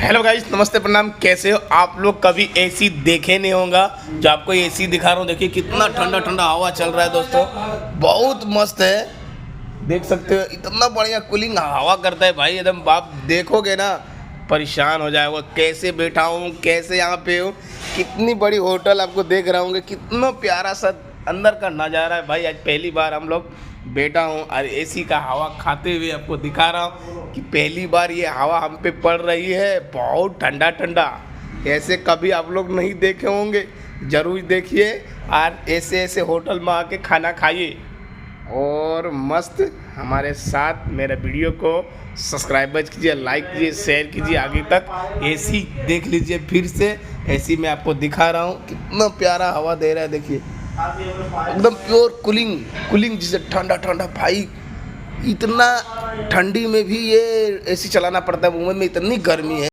Hello guys, नमस्ते, प्रणाम। कैसे हो आप लोग? कभी एसी देखे नहीं होगा। जो आपको एसी दिखा रहा हूँ, देखिए कितना ठंडा ठंडा हवा चल रहा है दोस्तों, बहुत मस्त है। देख सकते हो इतना बढ़िया कूलिंग हवा करता है भाई, एकदम आप देखोगे ना परेशान हो जाएगा। कैसे बैठा हूँ, कैसे यहाँ पे हूँ, कितनी बड़ी होटल आपको देख रहा हूँ, कितना प्यारा सा अंदर का नज़ारा है भाई। आज पहली बार हम लोग बैठा हूँ और एसी का हवा खाते हुए आपको दिखा रहा हूँ कि पहली बार ये हवा हम पे पड़ रही है। बहुत ठंडा ठंडा, ऐसे कभी आप लोग नहीं देखे होंगे, ज़रूर देखिए और ऐसे ऐसे होटल में आके खाना खाइए और मस्त हमारे साथ मेरे वीडियो को सब्सक्राइब कीजिए, लाइक कीजिए, शेयर कीजिए। आगे तक एसी देख लीजिए फिर से। एसी में आपको दिखा रहा हूँ कितना प्यारा हवा दे रहा है, देखिए एकदम प्योर कूलिंग कूलिंग जिसे ठंडा ठंडा भाई। इतना ठंडी में भी ये एसी चलाना पड़ता है, मुंबई में इतनी गर्मी है।